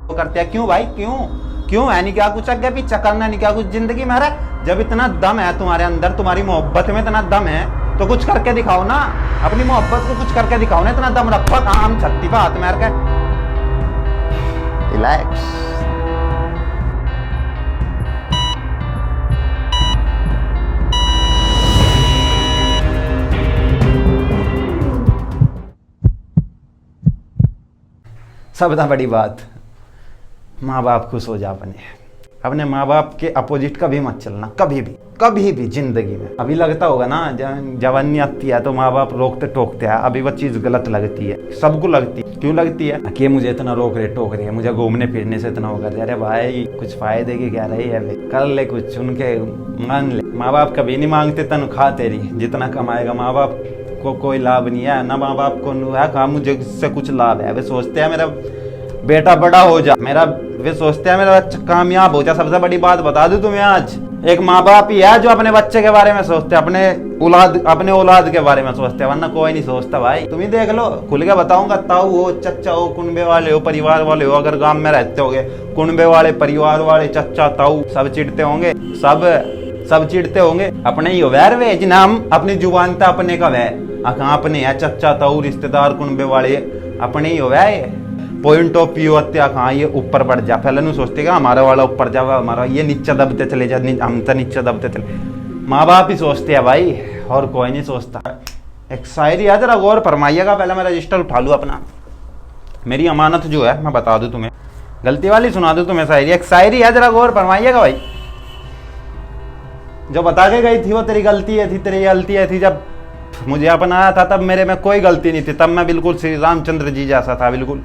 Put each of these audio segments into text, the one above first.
करते हैं। क्यों भाई, क्यों क्यों है नहीं क्या कुछ आगे पीछे करना, नहीं क्या कुछ जिंदगी में। जब इतना दम है तुम्हारे अंदर, तुम्हारी मोहब्बत में इतना दम है, तो कुछ करके दिखाओ ना, अपनी मोहब्बत को कुछ करके दिखाओ ना। इतना दम रखो, काम छत्ती पे हाथ मार के रिलैक्स। सबसे बड़ी बात, माँ बाप खुश हो जा अपने माँ बाप के अपोजिट कभी मत चलना, कभी भी जिंदगी में। अभी लगता होगा ना जवानी आती है तो माँ बाप रोकते टोकते हैं, अभी वो चीज़ गलत लगती है, सबको लगती है। क्यों लगती है कि मुझे इतना रोक रहे टोक रहे हैं, मुझे घूमने फिरने से इतना होगा। अरे भाई कुछ फायदे की क्या रही है, कर ले कुछ, उनके मान ले। माँ बाप कभी नहीं मांगते तनख्वाह तेरी, जितना कमाएगा माँ बाप को कोई लाभ नहीं है ना, माँ बाप को है कहा मुझे इससे कुछ लाभ है। वे सोचते हैं मेरा बेटा बड़ा हो जा, वे सोचते हैं मेरा बच्चा कामयाब हो जा। सबसे बड़ी बात बता दूं तुम्हें, आज एक माँ बाप ही है जो अपने बच्चे के बारे में सोचते हैं, अपने औलाद के बारे में सोचते हैं, वरना कोई नहीं सोचता भाई। तुम ही देख लो, खुल के बताऊंगा, ताऊ हो, चचा हो, कुनबे वाले हो, परिवार वाले हो, अगर गांव में रहते होगे, कुनबे वाले, परिवार वाले, चचा ताऊ सब चिढ़ते होंगे, सब चिढ़ते होंगे। अपने ही हो वैर वे, जिन्हें हम अपनी जुबान था अपने का वह कहाँ अपने है, चचा ताऊ रिश्तेदार कुनबे वाले अपने ही हो वह। पॉइंट ऑफ व्यू हत्या कहाँ ये ऊपर बढ़ जा, पहले नहीं सोचते क्या हमारा वाला ऊपर जावा, हमारा ये नीचे दबते चले जा, हम तो नीचे दबते चले। माँ बाप ही सोचते हैं भाई, और कोई नहीं सोचता। एक शायरी है, जरा गौर फरमाइएगा। पहले मैं रजिस्टर उठा लूँ अपना, मेरी अमानत जो है मैं बता दूँ तुम्हें, गलती वाली सुना दूँ तुम्हें शायरी। एक शायरी है, जरा गौर फरमाइएगा भाई। जो बता के गई थी वो तेरी गलती है थी, तेरी गलती है थी। जब मुझे अपनाया था तब मेरे में कोई गलती नहीं थी, तब मैं बिल्कुल श्री रामचंद्र जी जैसा था, बिल्कुल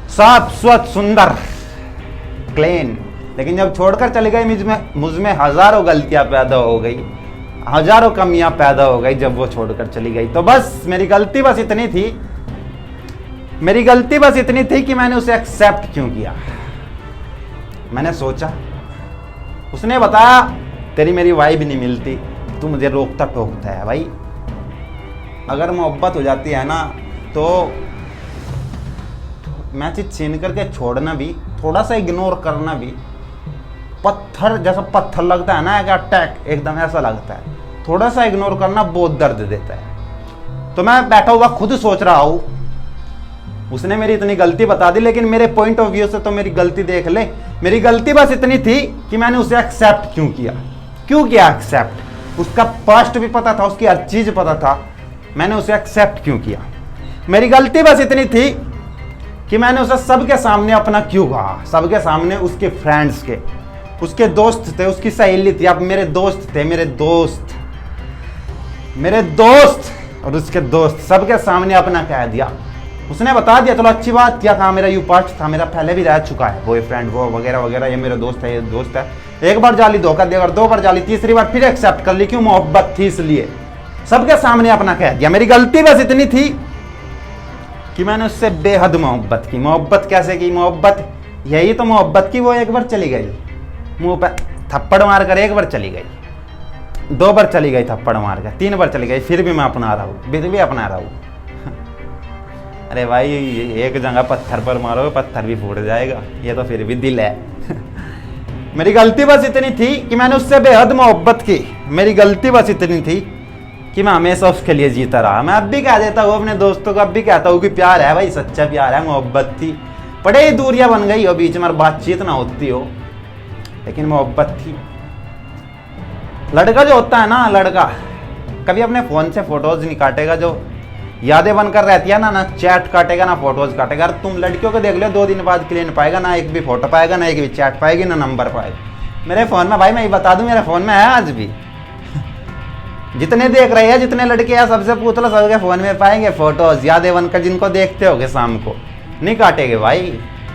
साफ स्वच्छ सुंदर क्लीन। लेकिन जब छोड़कर चली गई मुझ में हजारों गलतियां पैदा हो गई, हजारों कमियां पैदा हो गई जब वो छोड़कर चली गई। तो बस मेरी गलती बस इतनी थी कि मैंने उसे एक्सेप्ट क्यों किया। मैंने सोचा, उसने बताया तेरी मेरी वाइब नहीं मिलती, तू मुझे रोकता टोकता है। भाई अगर मोहब्बत हो जाती है ना, तो मैं चीज छीन करके छोड़ना भी, थोड़ा सा इग्नोर करना भी, पत्थर जैसा पत्थर लगता है ना, अटैक एकदम ऐसा लगता है। थोड़ा सा इग्नोर करना बहुत दर्द देता है। तो मैं बैठा हुआ खुद सोच रहा हूँ, उसने मेरी इतनी गलती बता दी, लेकिन मेरे पॉइंट ऑफ व्यू से तो मेरी गलती देख ले। मेरी गलती बस इतनी थी कि मैंने उसे एक्सेप्ट क्यों किया एक्सेप्ट। उसका पास्ट भी पता था, उसकी हर चीज पता था, मैंने उसे एक्सेप्ट क्यों किया। मेरी गलती बस इतनी थी कि मैंने उसे सबके सामने अपना क्यों कहा, सबके सामने, उसके फ्रेंड्स के, उसके दोस्त थे, उसकी सहेली थी, अब मेरे दोस्त थे, मेरे दोस्त और उसके दोस्त, सबके सामने अपना कह दिया। उसने बता दिया, चलो अच्छी बात, क्या कहा, मेरा यू पास्ट था, मेरा पहले भी रह चुका है बॉयफ्रेंड वो वगैरह वगैरह, ये मेरा दोस्त है, ये दोस्त है। एक बार जाली धोखा देकर, दो बार जाली, तीसरी बार फिर एक्सेप्ट कर ली, क्यों, मोहब्बत थी इसलिए। सबके सामने अपना कह दिया। मेरी गलती बस इतनी थी कि मैंने उससे बेहद मोहब्बत की। मोहब्बत कैसे की, मोहब्बत यही तो मोहब्बत की। वो एक बार चली गई, मुंह पर थप्पड़ मार कर एक बार चली गई, 2 बार चली गई थप्पड़ मार कर, 3 बार चली गई, फिर भी मैं अपना रहा हूँ, भी अपना रहा हूँ। अरे भाई एक जगह पत्थर पर मारो, पत्थर भी फूट जाएगा, ये तो फिर भी दिल है। मेरी गलती बस इतनी थी कि मैंने उससे बेहद मोहब्बत की। मेरी गलती बस इतनी थी कि मैं हमेशा उसके लिए जीता रहा। मैं अब भी कह देता हूँ अपने दोस्तों को, अब भी कहता हूँ कि प्यार है भाई, सच्चा प्यार है, मोहब्बत थी। बड़े ही दूरियां बन गई हो, बीच में बातचीत ना होती हो, लेकिन मोहब्बत थी। लड़का जो होता है ना, लड़का कभी अपने फोन से फोटोज नहीं काटेगा, जो यादें बनकर रहती है ना चैट काटेगा ना फोटोज काटेगा। अगर तुम लड़कियों को देख लो, 2 दिन बाद क्लीन पाएगा, ना एक भी फोटो पाएगा, ना एक भी चैट पाएगी, ना नंबर पाएगा। मेरे फोन में भाई, मैं ये बता दूं, मेरे फोन में है आज भी। जितने देख रहे हैं, जितने लड़के हैं, सबसे पूछ लो, सबके फोन में पाएंगे फोटोज, यादें बनकर, जिनको देखते होगे शाम को, नहीं काटेंगे भाई।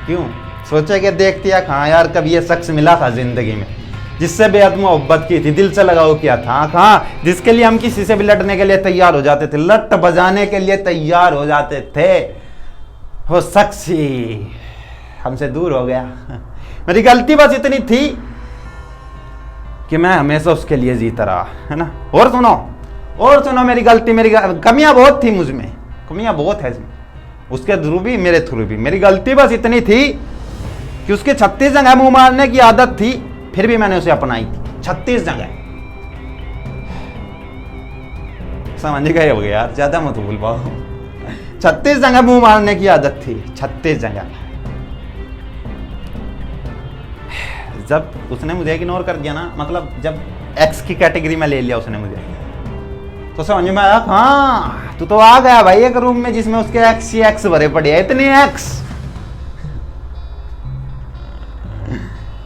क्यों, सोचेगे देखती है कहाँ यार, कभी ये शख्स मिला था जिंदगी में जिससे बेहद मोहब्बत की थी, दिल से लगाव किया था, कहाँ, जिसके लिए हम किसी से भी लड़ने के लिए तैयार हो जाते थे, लट बजाने के लिए तैयार हो जाते थे, वो शख्स ही हमसे दूर हो गया। मेरी गलती बस इतनी थी कि मैं हमेशा उसके लिए जीता रहा, है ना। और सुनो मेरी गलती, मेरी कमियां बहुत थी मुझ में, कमियां बहुत है इसमें, उसके थ्रू भी मेरे थ्रू भी। मेरी गलती बस इतनी थी कि उसके 36 जगह मुंह मारने की आदत थी, फिर भी मैंने उसे अपनाई थी। 36 जगह, समझ गए होगे यार, ज्यादा मत भूल पाओ। 36 जगह मुंह मारने की आदत थी, 36 जगह। जब उसने मुझे इग्नोर कर दिया ना, मतलब जब एक्स की कैटेगरी में ले लिया उसने मुझे, तो समझ में आया, हाँ तू तो आ गया भाई एक रूम में जिसमें उसके एक्स ही एक्स भरे पड़े हैं, इतने एक्स।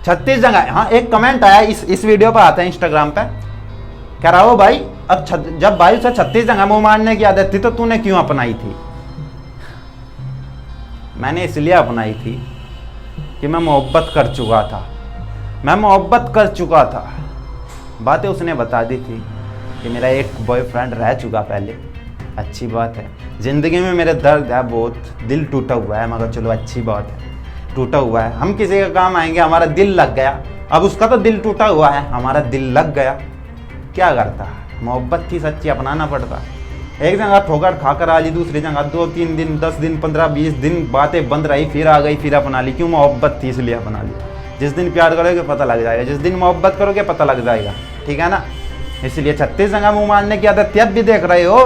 36 जगह। हाँ, एक कमेंट आया इस वीडियो पर आता है इंस्टाग्राम पे, कह रहा हो भाई अब जब भाई उसे 36 जगह मुंह मारने की आदत थी तो तूने क्यों अपनाई थी? मैंने इसलिए अपनाई थी कि मैं मोहब्बत कर चुका था, मैं मोहब्बत कर चुका था। बातें उसने बता दी थी कि मेरा एक बॉयफ्रेंड रह चुका पहले, अच्छी बात है। ज़िंदगी में मेरे दर्द है बहुत, दिल टूटा हुआ है, मगर चलो अच्छी बात है, टूटा हुआ है। हम किसी का काम आएंगे, हमारा दिल लग गया, अब उसका तो दिल टूटा हुआ है, हमारा दिल लग गया, क्या करता? मोहब्बत थी सच्ची, अपनाना पड़ता। एक जगह ठोकर खाकर आ ली, दूसरी जगह 2-3 दिन, 10 दिन, 15-20 दिन बातें बंद रही, फिर आ गई, फिर अपना ली। क्यों? मोहब्बत थी इसलिए अपना ली। जिस दिन प्यार करोगे पता लग जाएगा, जिस दिन मोहब्बत करोगे पता लग जाएगा, ठीक है ना? इसलिए 36 जगह मुंह मारने की आदत थी। अब भी देख रहे हो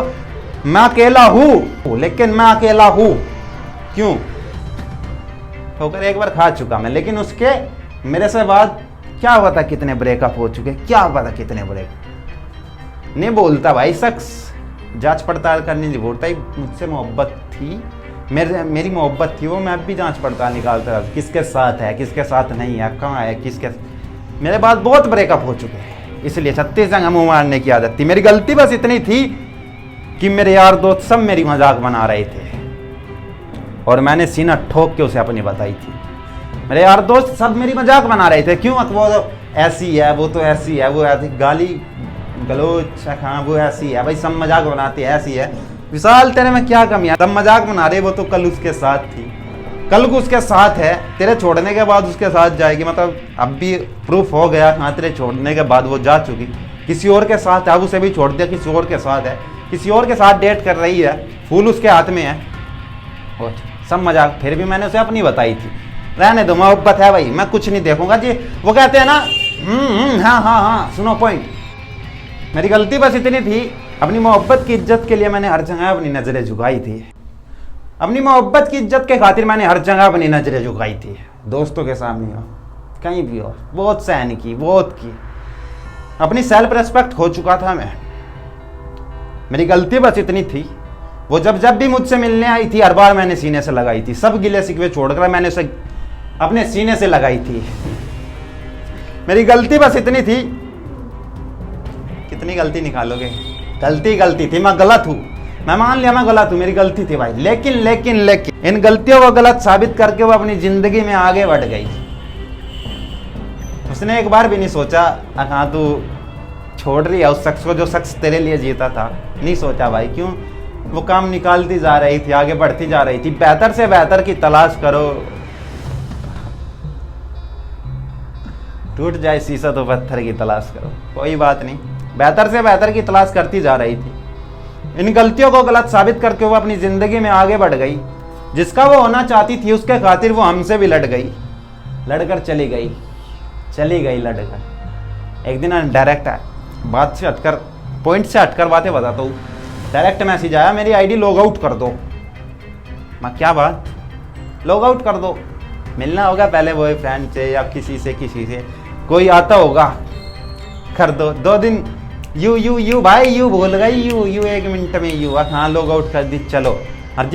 मैं अकेला हूँ, लेकिन मैं अकेला हूँ क्यों? ठोकर एक बार खा चुका मैं, लेकिन उसके मेरे से बाद क्या पता कितने ब्रेकअप हो चुके, क्या पता कितने ब्रेकअप। नहीं बोलता भाई शख्स, जांच पड़ताल करनी नहीं बोलता। मुझसे मोहब्बत थी, मेरी मोहब्बत थी, वो मैं अब भी जांच पड़ताल निकालता रहा, किसके साथ है किसके साथ नहीं है, कहाँ है किसके। मेरे बाद बहुत ब्रेकअप हो चुके हैं, इसलिए 36 जगह मुंह मारने की आदत थी। मेरी गलती बस इतनी थी कि मेरे यार दोस्त सब मेरी मजाक बना रहे थे और मैंने सीना ठोक के उसे अपनी बताई थी। मेरे यार दोस्त सब मेरी मजाक बना रहे थे, क्यों? वो ऐसी है, वो तो ऐसी है, वो ऐसी गाली गलोच, हाँ वो ऐसी है भाई, सब मजाक बनाते हैं, ऐसी है। विशाल तेरे में क्या कमी है? सब मजाक बना रहे, वो तो कल उसके साथ थी, कल को उसके साथ है, तेरे छोड़ने के बाद उसके साथ जाएगी, मतलब अब भी प्रूफ हो गया, हाँ तेरे छोड़ने के बाद वो जा चुकी, किसी और के साथ है, अब उसे भी छोड़ दिया, किसी और के साथ है, किसी और के साथ डेट कर रही है, फूल उसके हाथ में है, और सब मजाक। फिर भी मैंने उसे अपनी बताई थी, रहने दो, मोहब्बत है भाई, मैं कुछ नहीं देखूंगा जी। वो कहते हैं ना हाँ हाँ हाँ, सुनो पॉइंट। मेरी गलती बस इतनी थी, अपनी मोहब्बत की इज्जत के लिए मैंने हर जगह अपनी नजरें झुकाई थी, अपनी मोहब्बत की इज्जत के खातिर मैंने हर जगह अपनी नजरें झुकाई थी। दोस्तों के सामने हो, कहीं भी हो, बहुत सहन की, बहुत की, अपनी सेल्फ रेस्पेक्ट खो चुका था मैं। मेरी गलती बस इतनी थी, वो जब भी मुझसे मिलने आई थी, हर बार मैंने सीने से लगाई थी, सब गिले शिकवे छोड़कर मैंने उसे अपने सीने से लगाई थी। मेरी गलती बस इतनी थी, कितनी गलती निकालोगे? गलती थी, मैं गलत हूं, मैं मान लिया मैं गलत हूं, मेरी गलती थी भाई, लेकिन इन गलतियों को गलत साबित करके वो अपनी जिंदगी में आगे बढ़ गई। उसने एक बार भी नहीं सोचा हाँ तू छोड़ रही है उस शख्स को जो शख्स तेरे लिए जीता था, नहीं सोचा भाई। क्यों? वो काम निकालती जा रही थी, आगे बढ़ती जा रही थी। बेहतर से बेहतर की तलाश करो, टूट जाए शीशा तो पत्थर की तलाश करो, कोई बात नहीं, बेहतर से बेहतर की तलाश करती जा रही थी। इन गलतियों को गलत साबित करके वो अपनी जिंदगी में आगे बढ़ गई। जिसका वो होना चाहती थी उसके खातिर वो हमसे भी लड़ गई, लड़कर चली गई लड़कर। एक दिन डायरेक्ट बात से हटकर, पॉइंट से हटकर बातें बताता हूँ। डायरेक्ट मैसेज आया, मेरी आईडी लॉग आउट कर दो। मैं क्या बात? लॉग आउट कर दो? मिलना होगा पहले बॉयफ्रेंड से या किसी से कोई आता होगा, कर दो। 2 दिन यू भाई, यू भूल गई, यू 1 मिनट में यू, हाँ लॉग आउट कर दी, चलो। और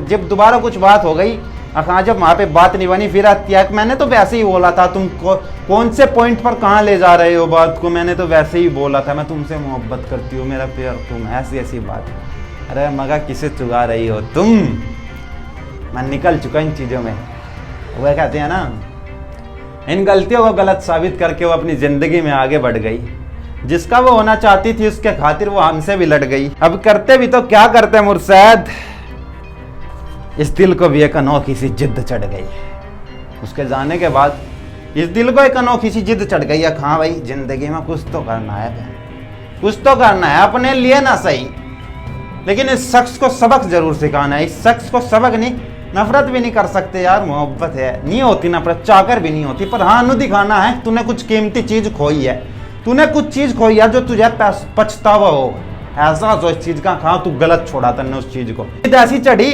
जब दोबारा कुछ बात हो गई, हाँ जब वहाँ पे बात नहीं बनी, फिर आती है मैंने तो वैसे ही बोला था, तुम कौन से पॉइंट पर कहाँ ले जा रहे हो बात को, मैंने तो वैसे ही बोला था, मैं तुमसे मोहब्बत करती हूँ, मेरा प्यार तुम, ऐसी बात। अरे मगर किसे चुगा रही हो तुम? मैं निकल चुका इन चीज़ों में। वह कहते हैं ना, इन गलतियों को गलत साबित करके वो अपनी जिंदगी में आगे बढ़ गई। जिसका वो होना चाहती थी उसके खातिर वो हमसे भी लड़ गई। अब करते भी तो क्या करते मुर्शद, इस दिल को भी एक अनोखी सी जिद चढ़ गई। उसके जाने के बाद इस दिल को एक अनोखी सी जिद चढ़ गई है, हाँ भाई जिंदगी में कुछ तो करना है, कुछ तो करना है, अपने लिए ना सही, लेकिन इस शख्स को सबक जरूर सिखाना है। इस शख्स को सबक नहीं, नफरत भी नहीं कर सकते यार, मोहब्बत है, नहीं होती नफरत, चाहकर भी नहीं होती। पर हाँ, नु दिखाना है तूने कुछ कीमती चीज खोई है, तूने कुछ चीज खोई है जो तुझे पछतावा हो। ऐसा सोच चीज का, कहा तू गलत छोड़ा तन्ने उस चीज को। जिद ऐसी चढ़ी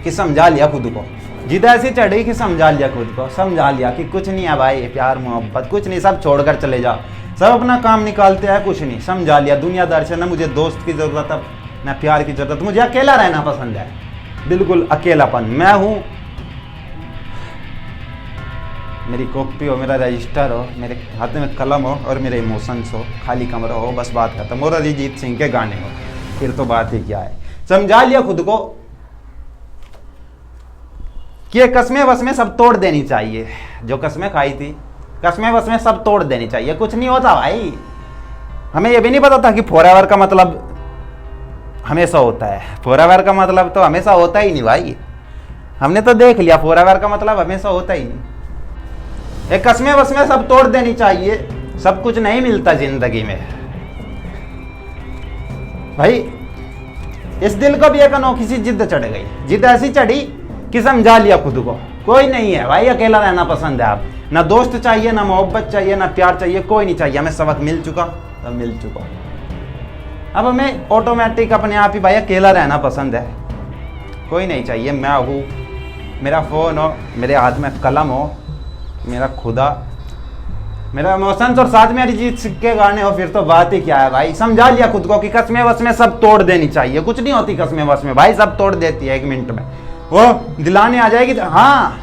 कि समझा लिया खुद को, जिद ऐसी चढ़ी कि समझा लिया खुद को, समझा लिया कि कुछ नहीं है भाई, प्यार मोहब्बत कुछ नहीं, सब छोड़कर चले जा, सब अपना काम निकालते हैं, कुछ नहीं। समझा लिया दुनियादार से, ना मुझे दोस्त की जरूरत है ना प्यार की जरूरत, मुझे अकेला रहना पसंद है, बिल्कुल अकेलापन। मैं हूँ, मेरी कॉपी हो, मेरा रजिस्टर हो, मेरे हाथ में कलम हो और मेरे इमोशंस हो, खाली कमरा हो, बस बात खत्म। और अरिजीत सिंह के गाने हो, फिर तो बात ही क्या है। समझा लिया खुद को कि ये कस्में वस्में सब तोड़ देनी चाहिए, जो कस्में खाई थी कस्में वस्में सब तोड़ देनी चाहिए। कुछ नहीं होता भाई, हमें ये भी नहीं पता था कि फॉरएवर का मतलब हमेशा होता है। फॉरएवर का मतलब तो हमेशा होता ही नहीं भाई, हमने तो देख लिया, फॉरएवर का मतलब हमेशा होता ही नहीं। एक कस्में वस्में सब तोड़ देनी चाहिए, सब कुछ नहीं मिलता जिंदगी में भाई। इस दिल को भी एक अनोखी सी जिद चढ़ गई, जिद ऐसी चढ़ी कि समझा लिया खुद को, कोई नहीं है भाई, अकेला रहना पसंद है। आप ना दोस्त चाहिए, ना मोहब्बत चाहिए, ना प्यार चाहिए, कोई नहीं चाहिए। हमें सबक मिल चुका, अब मिल चुका। अब हमें ऑटोमेटिक अपने आप ही भाई अकेला रहना पसंद है, कोई नहीं चाहिए। मैं हूँ, मेरा फ़ोन हो, मेरे हाथ में कलम हो, मेरा खुदा, मेरा इमोशंस और साथ में अरिजीत सिंह के गाने हो, फिर तो बात ही क्या है भाई। समझा लिया खुद को कि कस्में वस्में सब तोड़ देनी चाहिए। कुछ नहीं होती कस्में वस्में भाई, सब तोड़ देती है 1 मिनट में। वो दिलाने आ जाएगी। हाँ,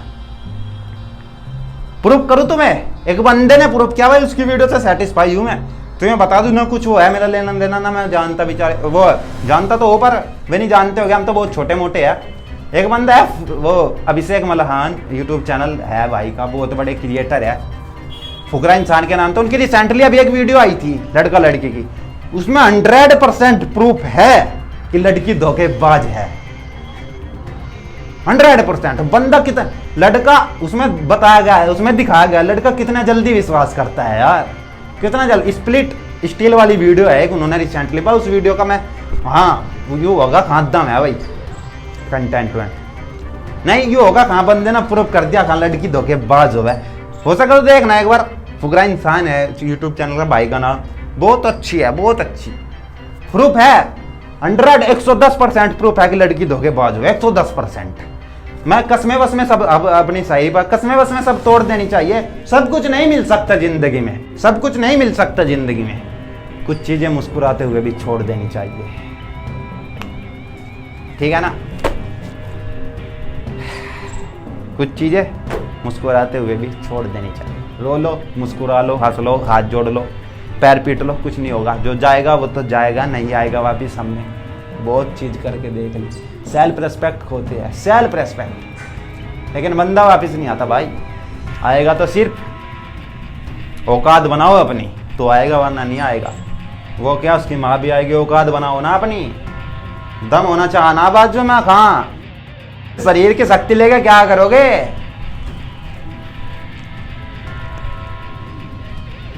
प्रूफ करूँ तुम्हें, एक बंदे ने प्रूफ किया भाई, उसकी वीडियो से सेटिस्फाई हूँ मैं। तुम्हें बता दूं ना, कुछ वो है मेरा लेना देना ना, मैं जानता बेचारे, वो जानता तो हो पर वे नहीं जानते हो गया, हम तो बहुत छोटे मोटे हैं। एक बंदा है वो अभिषेक मल्हान, यूट्यूब चैनल है भाई का, बहुत बड़े क्रिएटर है, फुकरा इंसान के नाम। तो उनकी रिसेंटली अभी एक वीडियो आई थी लड़का लड़की की, उसमें 100% प्रूफ है कि लड़की धोखेबाज है। 100% बंदा कितना, लड़का उसमें बताया गया है, उसमें दिखाया गया लड़का कितना जल्दी विश्वास करता है यार, कितना जल्द। स्प्लिट स्टील वाली वीडियो है एक, उन्होंने रिसेंटली, पर उस वीडियो का मैं, हाँ यू होगा कहाँ दम है भाई, कंटेंट में नहीं यू होगा कहाँ, बंदे ने प्रूफ कर दिया कहाँ लड़की धोखेबाज हो सके तो देखना एक बार। फुकरा इंसान है यूट्यूब चैनल का, भाई का नाम, बहुत अच्छी है, बहुत अच्छी। प्रूफ है 110% प्रूफ है कि लड़की धोखेबाज हो, 110%। मैं कस्में वस्में सब अब अपनी सही बात, कस्में वस्में सब तोड़ देनी चाहिए। सब कुछ नहीं मिल सकता जिंदगी में, सब कुछ नहीं मिल सकता जिंदगी में। कुछ चीजें मुस्कुराते हुए भी छोड़ देनी चाहिए, ठीक है ना। कुछ चीजें मुस्कुराते हुए भी छोड़ देनी चाहिए। रो लो, मुस्कुरा लो, हंस लो, हाथ जोड़ लो, पैर पीट लो, कुछ नहीं होगा। जो जाएगा वो तो जाएगा, नहीं आएगा वापिस। हमने बहुत चीज करके देख ली, सेल्फ रेस्पेक्ट खोते हैं, सेल्फ रेस्पेक्ट, लेकिन बंदा वापस नहीं आता भाई। आएगा तो सिर्फ औकात बनाओ अपनी तो आएगा, वरना नहीं आएगा। वो क्या, उसकी माँ भी आएगी, औकात बनाओ ना अपनी, दम होना चाहना बाजू में। कहाँ शरीर की शक्ति लेके क्या करोगे,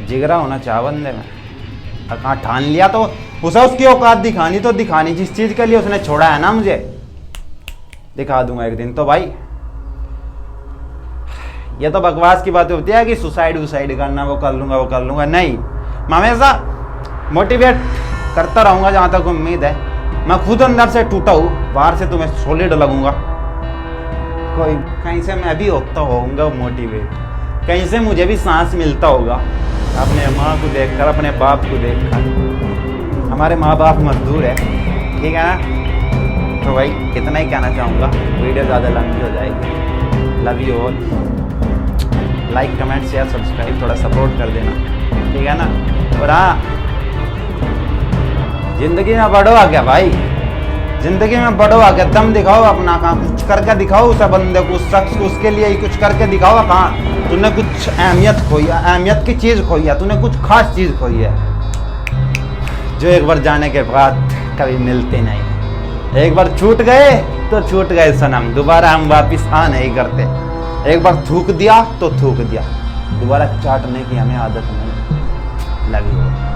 जिगरा होना चाह बंदे में। कहाँ ठान लिया तो उसे उसकी औकात दिखानी तो दिखानी, जिस चीज के लिए उसने छोड़ा है ना मुझे, दिखा दूंगा एक दिन तो भाई। ये तो बकवास की बात होती है कि सुसाइड करना, वो कर लूंगा, नहीं। मैं हमेशा मोटिवेट करता रहूंगा जहां तक उम्मीद है। मैं खुद अंदर से टूटा हूं, बाहर से तुम्हें सॉलिड लगूंगा। कोई कहीं से मैं भी होता होऊंगा मोटिवेट, कहीं से मुझे भी सांस मिलता होगा अपने माँ को देखकर, अपने बाप को देखकर। हमारे माँ बाप मजदूर है, ठीक है ना। तो भाई इतना ही कहना चाहूँगा, वीडियो ज़्यादा लंबी हो जाएगी। Love you all, like comment share subscribe थोड़ा सपोर्ट कर देना, ठीक है ना। और हाँ, जिंदगी में बढ़ो आगे भाई, जिंदगी में बढ़ो आगे, दम दिखाओ अपना, कहाँ कुछ करके दिखाओ उस बंदे को, उस शख्स को, उसके लिए ही कुछ करके दिखाओ। कहाँ तूने कुछ अहमियत खोई है, अहमियत की चीज़ खोई है, तूने कुछ खास चीज़ खोई है, जो एक बार जाने के बाद कभी मिलते नहीं। एक बार छूट गए तो छूट गए सनम, दोबारा हम वापिस आ नहीं करते। एक बार थूक दिया तो थूक दिया, दोबारा चाटने की हमें आदत नहीं। Love you.